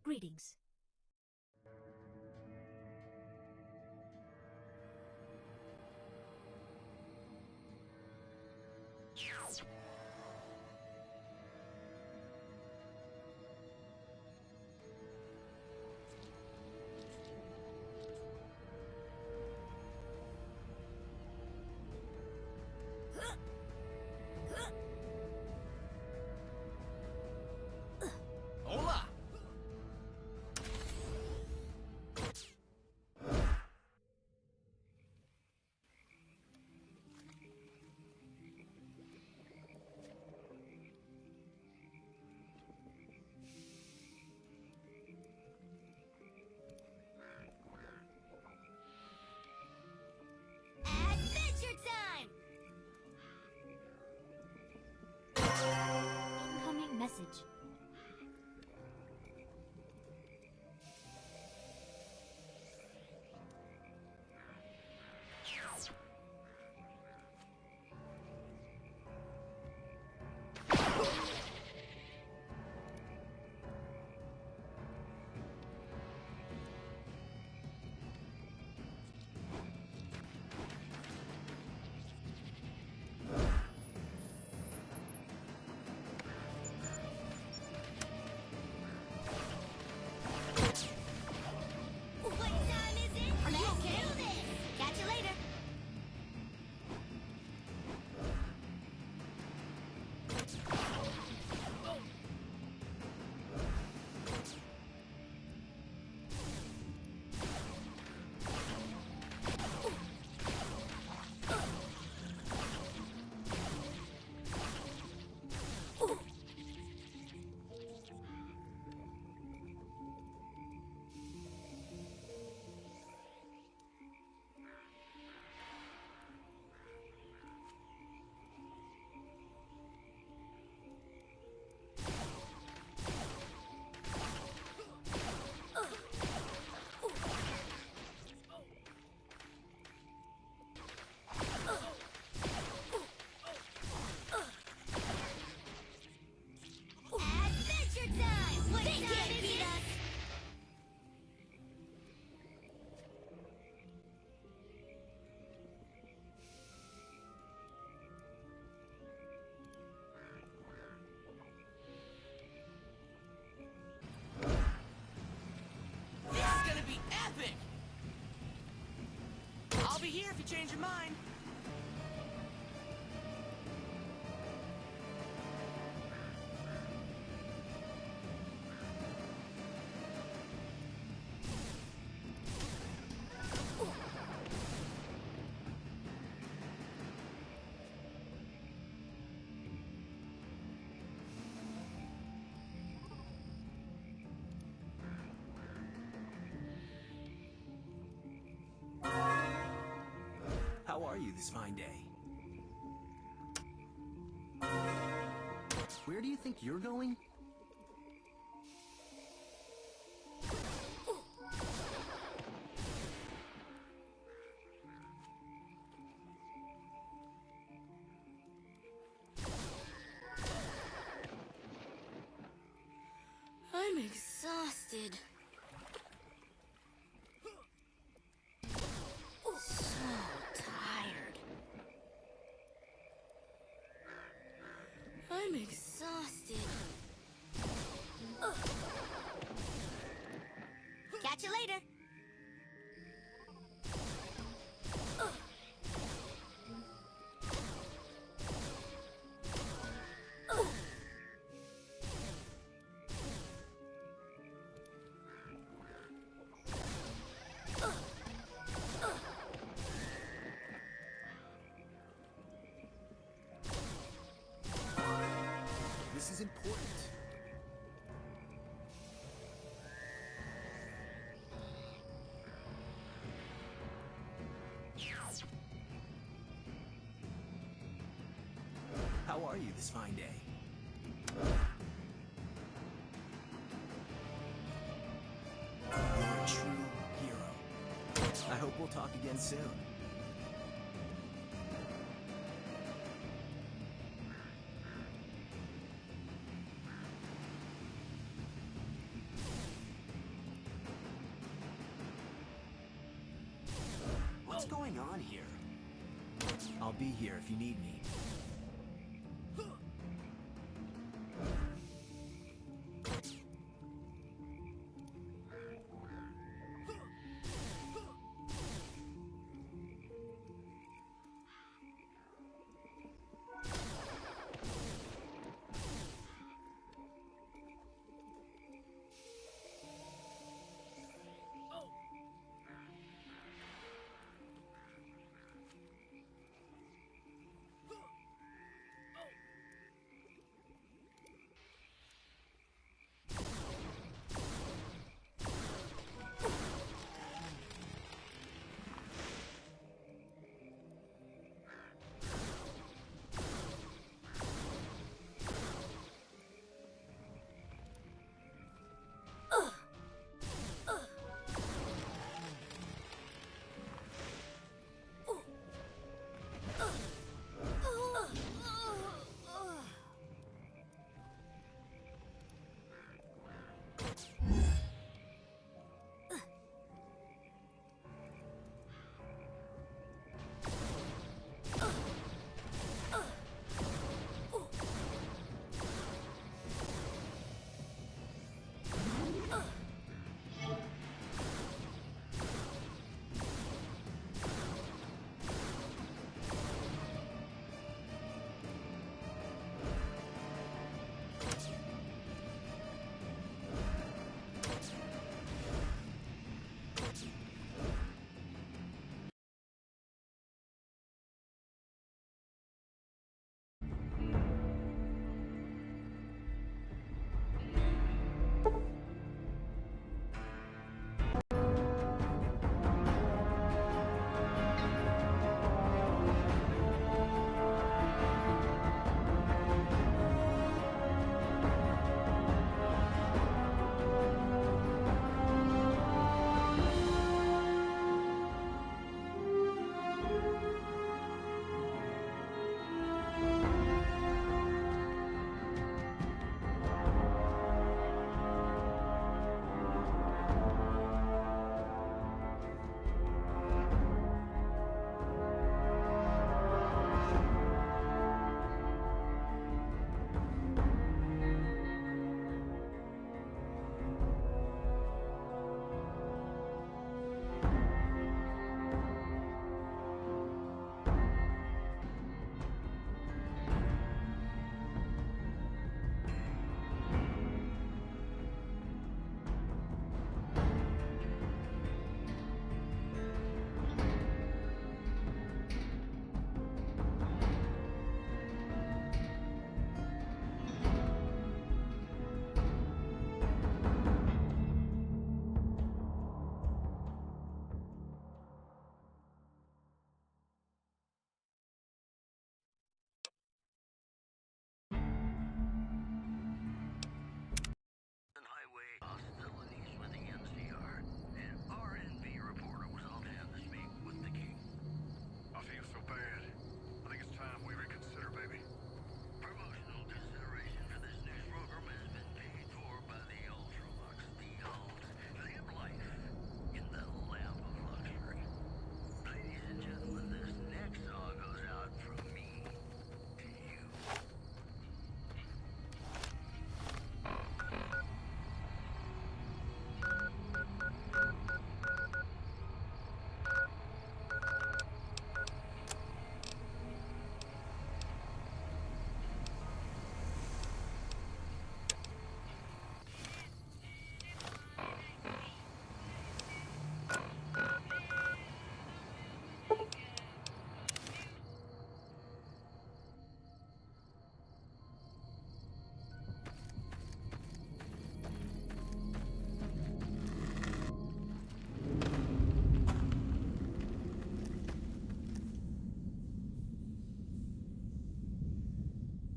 Greetings. Hola! Adventure time! Incoming message. What time is it? Are you Let's okay? do this! Catch you later! Adventure time! What They time can't is beat it? us! This is gonna be epic! I'll be here if you change your mind. How are you this fine day? Where do you think you're going? I'm exhausted. So tired. I'm exhausted. Catch you later. This is important. How are you this fine day? You're a true hero. I hope we'll talk again soon. What's going on here? I'll be here if you need me.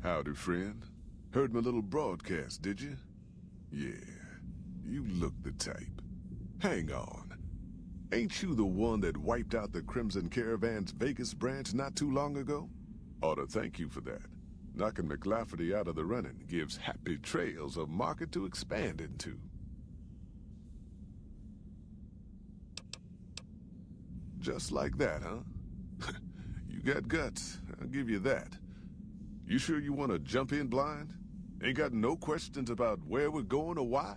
Howdy, friend. Heard my little broadcast, did you? Yeah, you look the type. Hang on. Ain't you the one that wiped out the Crimson Caravan's Vegas branch not too long ago? Ought to thank you for that. Knocking McLafferty out of the running gives Happy Trails a market to expand into. Just like that, huh? You got guts, I'll give you that. You sure you want to jump in blind? Ain't got no questions about where we're going or why?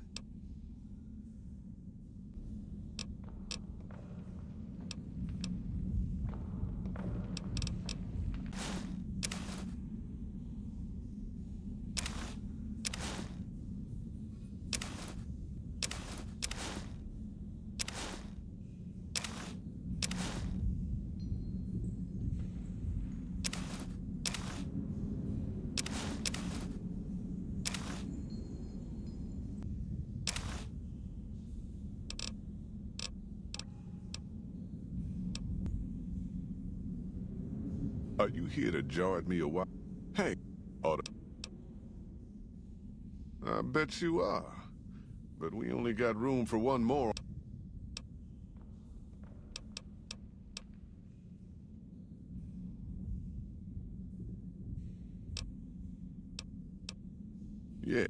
Are you here to jar at me a while? Hey, oughta. I bet you are. But we only got room for one more. Yeah.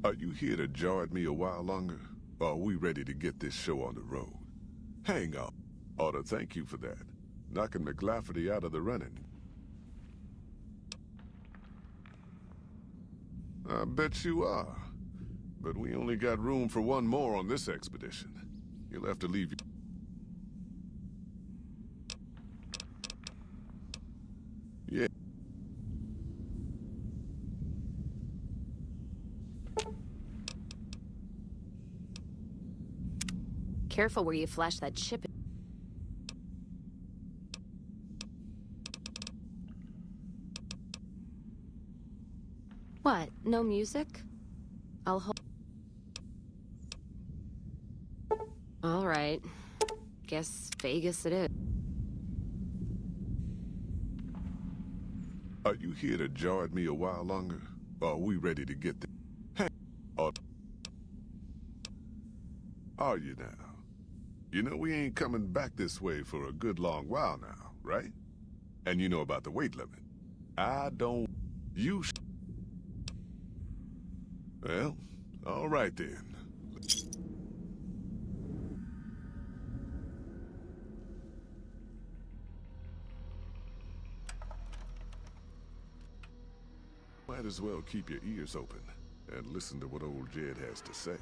Are you here to jaw at me a while longer? Or are we ready to get this show on the road? Hang on. Ought to thank you for that. Knocking McLafferty out of the running. I bet you are. But we only got room for one more on this expedition. You'll have to leave. Yeah. Careful where you flash that chip. What? No music? I'll hold. All right. Guess Vegas it is. Are you here to jaw at me a while longer? Or are we ready to get the... Hey, are you now? You know we ain't coming back this way for a good long while now, right? And you know about the weight limit. I don't... You... Well, all right then. Might as well keep your ears open and listen to what old Jed has to say.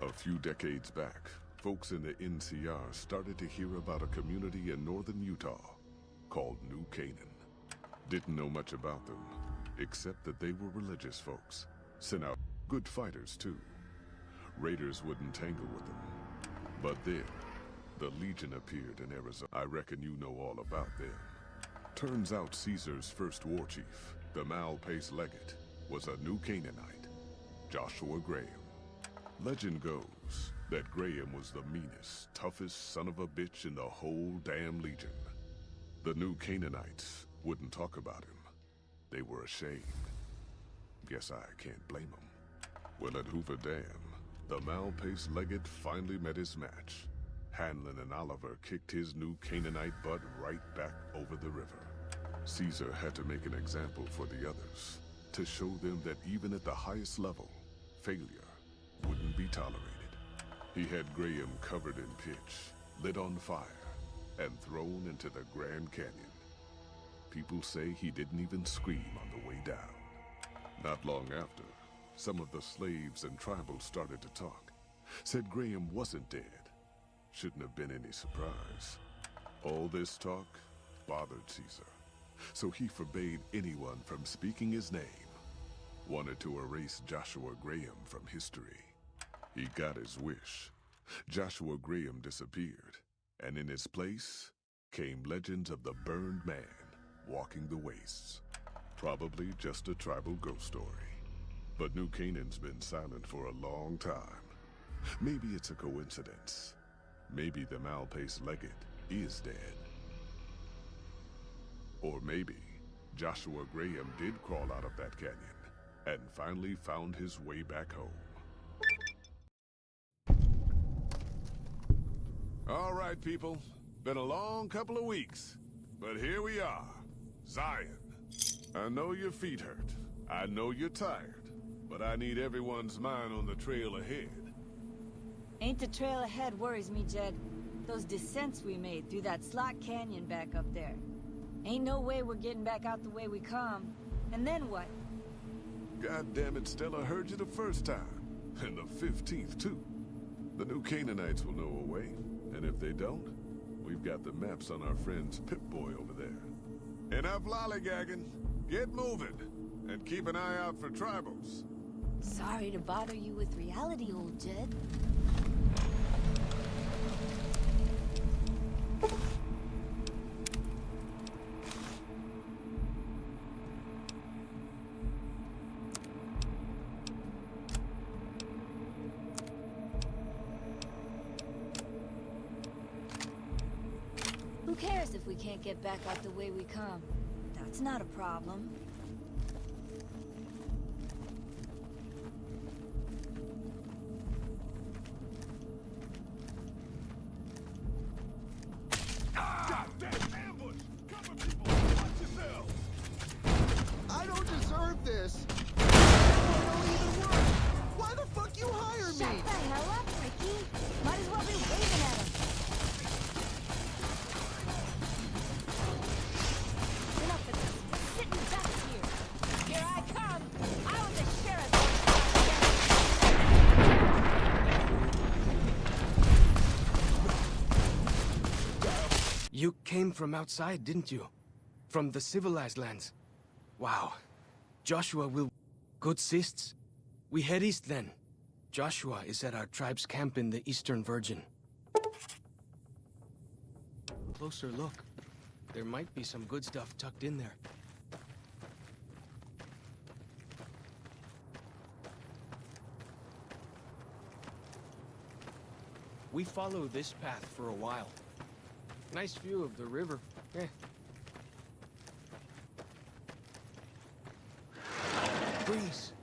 A few decades back, folks in the NCR started to hear about a community in northern Utah called New Canaan. Didn't know much about them, except that they were religious folks. Sent out good fighters too. Raiders wouldn't tangle with them. But then, the Legion appeared in Arizona. I reckon you know all about them. Turns out Caesar's first war chief, the Malpace Legate, was a New Canaanite, Joshua Graham. Legend goes that Graham was the meanest, toughest son of a bitch in the whole damn Legion. The New Canaanites wouldn't talk about him. They were ashamed. Guess I can't blame them. Well, at Hoover Dam, the Malpace Legate finally met his match. Hanlon and Oliver kicked his New Canaanite butt right back over the river. Caesar had to make an example for the others, to show them that even at the highest level, failure wouldn't be tolerated. He had Graham covered in pitch, lit on fire, and thrown into the Grand Canyon. People say he didn't even scream on the way down. Not long after, some of the slaves and tribals started to talk. Said Graham wasn't dead. Shouldn't have been any surprise. All this talk bothered Caesar, so he forbade anyone from speaking his name. Wanted to erase Joshua Graham from history. He got his wish. Joshua Graham disappeared, and in his place came legends of the burned man walking the wastes. Probably just a tribal ghost story. But New Canaan's been silent for a long time. Maybe it's a coincidence. Maybe the Malpace Legate is dead. Or maybe Joshua Graham did crawl out of that canyon and finally found his way back home. All right, people. Been a long couple of weeks, but here we are. Zion. I know your feet hurt. I know you're tired, but I need everyone's mind on the trail ahead. Ain't the trail ahead worries me, Jed. Those descents we made through that slot canyon back up there. Ain't no way we're getting back out the way we come. And then what? God damn it, Stella heard you the first time. And the 15th, too. The New Canaanites will know a way. And if they don't, we've got the maps on our friend's Pip-Boy over there. Enough lollygagging. Get moving. And keep an eye out for tribals. Sorry to bother you with reality, old Jed. Who cares if we can't get back out the way we come? That's not a problem. I don't deserve this. I don't even work. Shut the hell up, Ricky. Might as well be waving at him. Enough of this. Sitting back here. Here I come. I was the sheriff. You came from outside, didn't you? From the civilized lands. Wow. Joshua will... Good sists. We head east then. Joshua is at our tribe's camp in the Eastern Virgin. Closer look. There might be some good stuff tucked in there. We follow this path for a while. Nice view of the river. Breeze.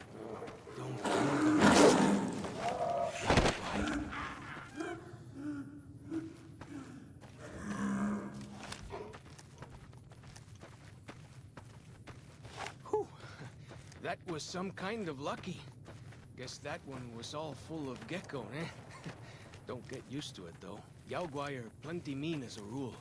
Don't feel them. Whew. That was some kind of lucky. Guess that one was all full of gecko, eh? Don't get used to it, though. Yaoguai are plenty mean as a rule.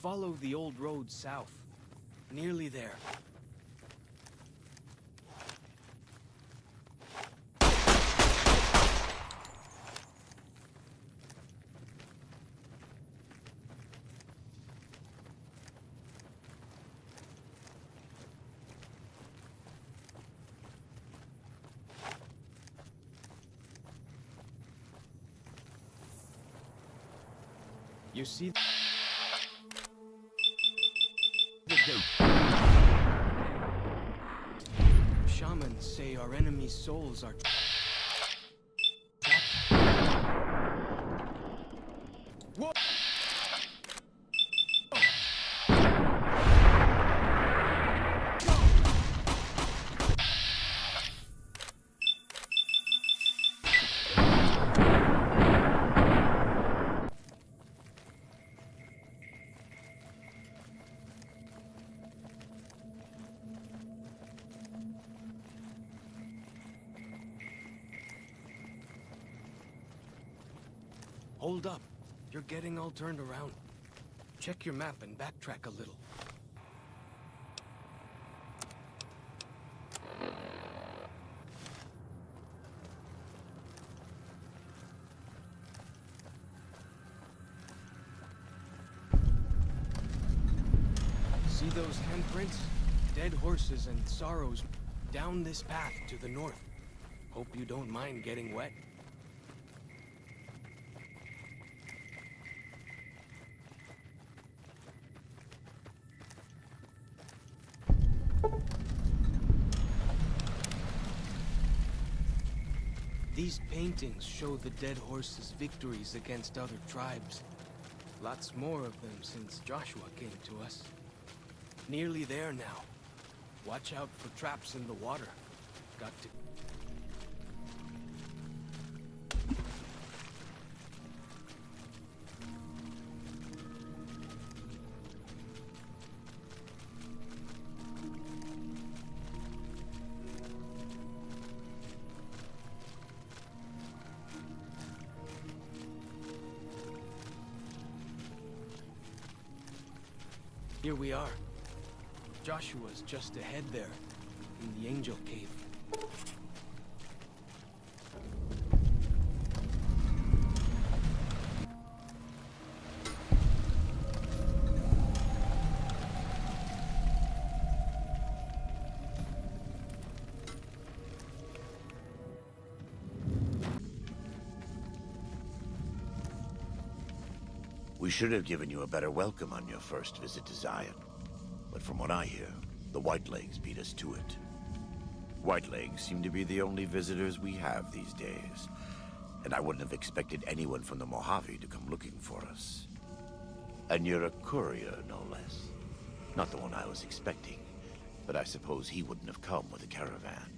Follow the old road south. Nearly there. You see the gate. Shamans say our enemies' souls are trapped. Whoa! Hold up. You're getting all turned around. Check your map and backtrack a little. See those handprints? Dead horses and sorrows down this path to the north. Hope you don't mind getting wet. These paintings show the dead horses' victories against other tribes. Lots more of them since Joshua came to us. Nearly there now. Watch out for traps in the water. Got to... Here we are. Joshua's just ahead there, in the Angel Cave. We should have given you a better welcome on your first visit to Zion. But from what I hear, the Whitelegs beat us to it. Whitelegs seem to be the only visitors we have these days. and I wouldn't have expected anyone from the Mojave to come looking for us. And you're a courier, no less. Not the one I was expecting, but I suppose he wouldn't have come with a caravan.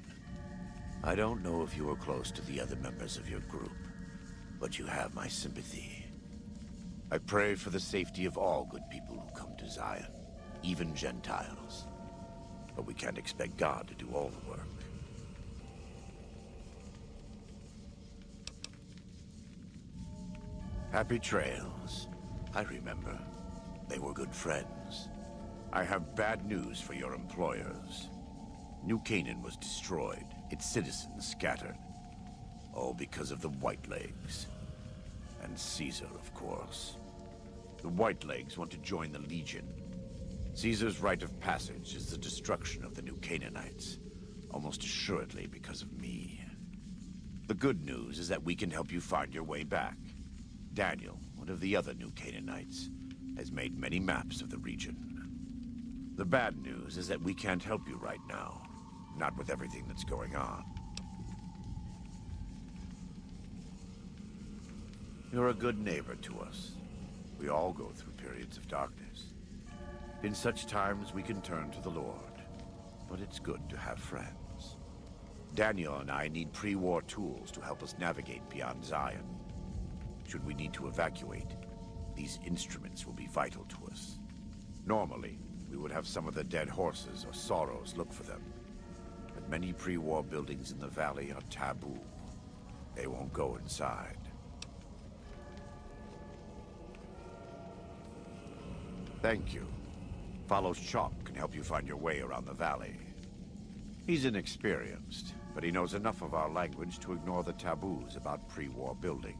I don't know if you were close to the other members of your group, but you have my sympathy. I pray for the safety of all good people who come to Zion, even Gentiles. But we can't expect God to do all the work. Happy trails. I remember. They were good friends. I have bad news for your employers. New Canaan was destroyed, its citizens scattered. All because of the Whitelegs. And Caesar, of course. The Whitelegs want to join the Legion. Caesar's rite of passage is the destruction of the New Canaanites, almost assuredly because of me. The good news is that we can help you find your way back. Daniel, one of the other New Canaanites, has made many maps of the region. The bad news is that we can't help you right now, not with everything that's going on. You're a good neighbor to us. We all go through periods of darkness. In such times, we can turn to the Lord. But it's good to have friends. Daniel and I need pre-war tools to help us navigate beyond Zion. Should we need to evacuate, these instruments will be vital to us. Normally, we would have some of the dead horses or sorrows look for them. But many pre-war buildings in the valley are taboo. They won't go inside. Thank you. Fallow's Chalk can help you find your way around the valley. He's inexperienced, but he knows enough of our language to ignore the taboos about pre-war buildings.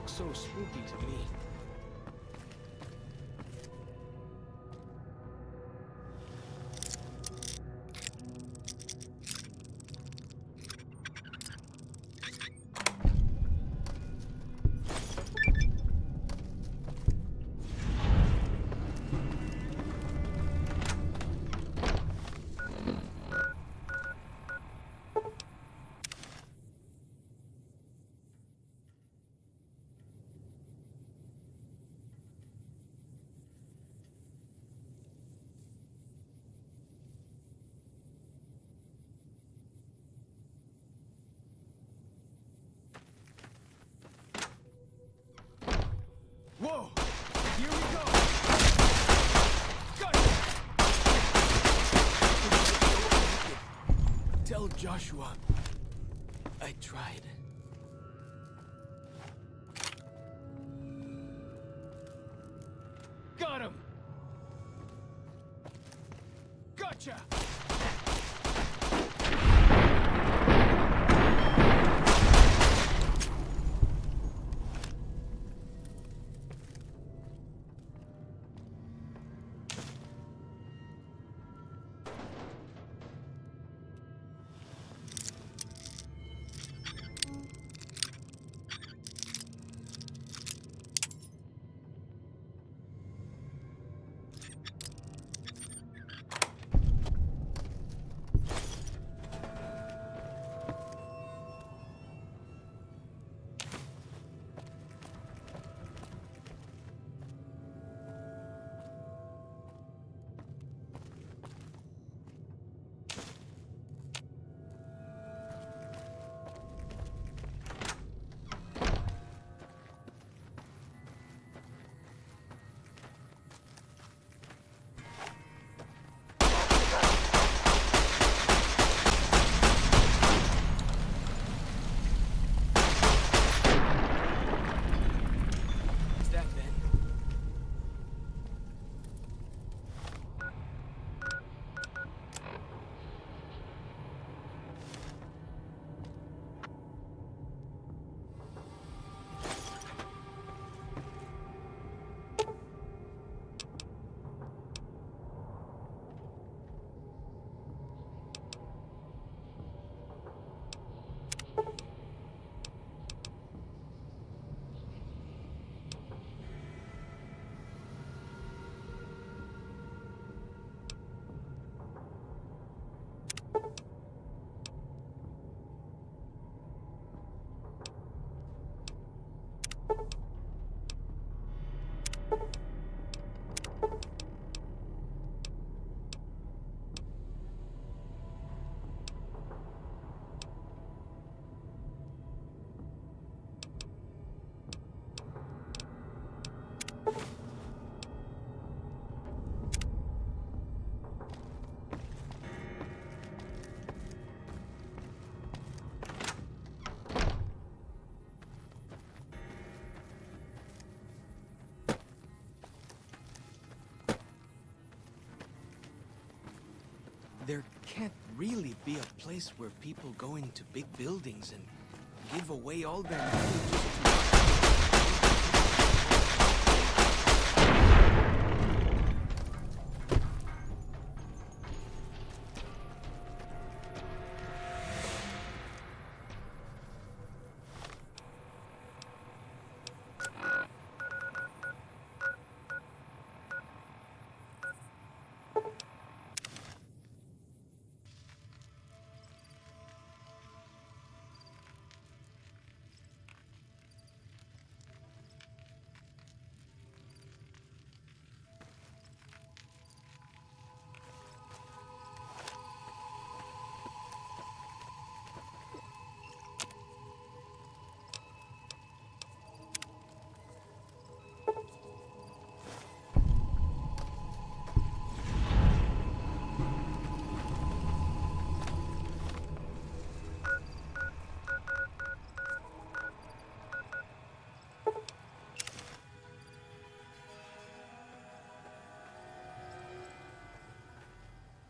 So spooky to me. Whoa! Here we go! Got it! Tell Joshua I tried. Got him! Gotcha! There can't really be a place where people go into big buildings and give away all their money just to...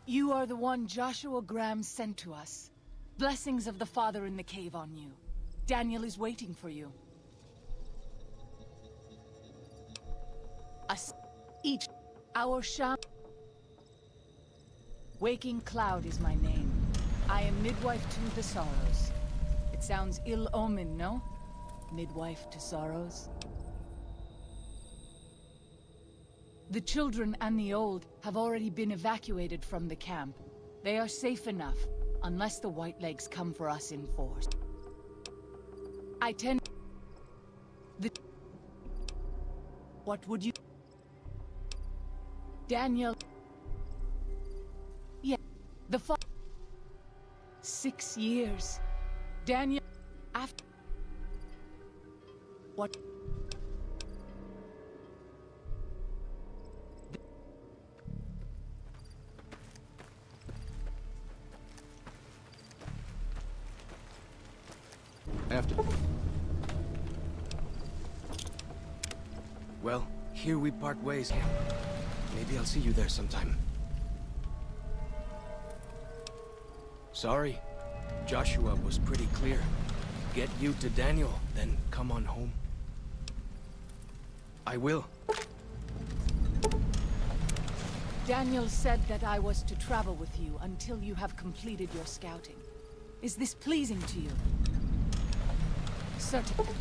You are the one Joshua Graham sent to us. Blessings of the Father in the cave on you. Daniel is waiting for you. Us each our sham. Waking Cloud is my name. I am midwife to the sorrows. It sounds ill omen, no? Midwife to sorrows. The children and the old have already been evacuated from the camp. They are safe enough, unless the Whitelegs come for us in force. I tend... What would you... Daniel... Yeah, the 6 years. Daniel... After... What... After... Well, here we part ways, Cam. Maybe I'll see you there sometime. Sorry. Joshua was pretty clear. Get you to Daniel, then come on home. I will. Daniel said that I was to travel with you until you have completed your scouting. Is this pleasing to you? Certainly.